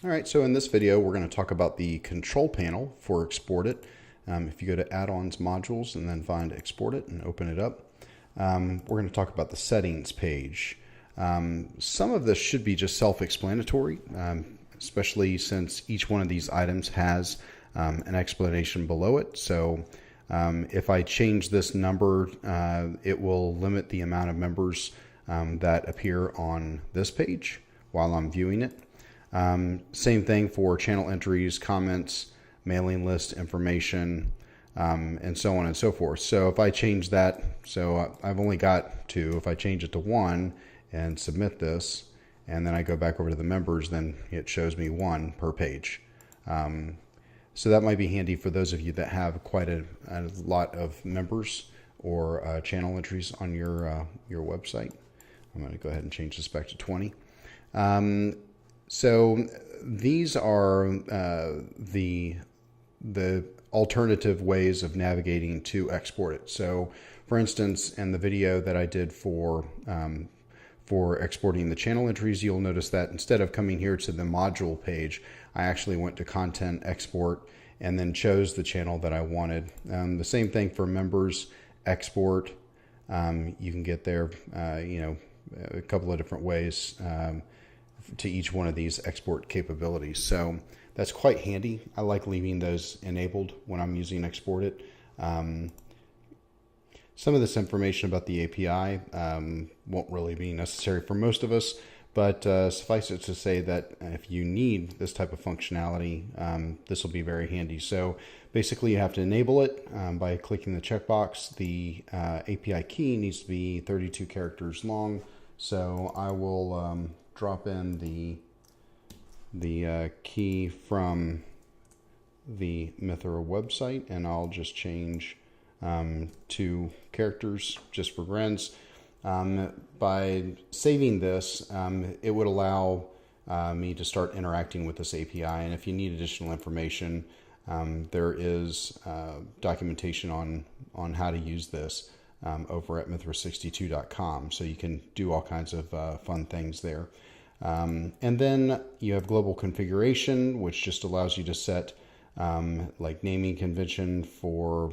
All right, so in this video, we're going to talk about the control panel for Export It. If you go to Add-ons, Modules, and then find Export It and open it up, we're going to talk about the Settings page. Some of this should be just self-explanatory, especially since each one of these items has an explanation below it. So if I change this number, it will limit the amount of members that appear on this page while I'm viewing it. Same thing for channel entries, comments, mailing list information, and so on and so forth. So if I change that, so I've only got 2. If I change it to 1 and submit this, and then I go back over to the members, then it shows me 1 per page. So that might be handy for those of you that have quite a lot of members or channel entries on your website. I'm going to go ahead and change this back to 20. So these are the alternative ways of navigating to export it. So for instance, in the video that I did for exporting the channel entries, you'll notice that instead of coming here to the module page, I actually went to content export and then chose the channel that I wanted. The same thing for members export. You can get there, a couple of different ways to each one of these export capabilities. So that's quite handy. I like leaving those enabled when I'm using Export It. Some of this information about the API won't really be necessary for most of us, but suffice it to say that if you need this type of functionality, this will be very handy. So basically you have to enable it by clicking the checkbox. The API key needs to be 32 characters long. So I will drop in the key from the Mithra website, and I'll just change 2 characters just for grins. By saving this, it would allow me to start interacting with this API, and if you need additional information, there is documentation on how to use this over at mithra62.com, so you can do all kinds of fun things there. And then you have global configuration, which just allows you to set like naming convention for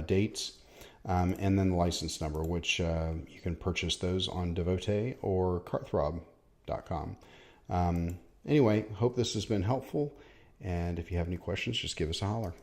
dates, and then the license number, which you can purchase those on Devotee or Carthrob.com. Anyway, hope this has been helpful, and if you have any questions, just give us a holler.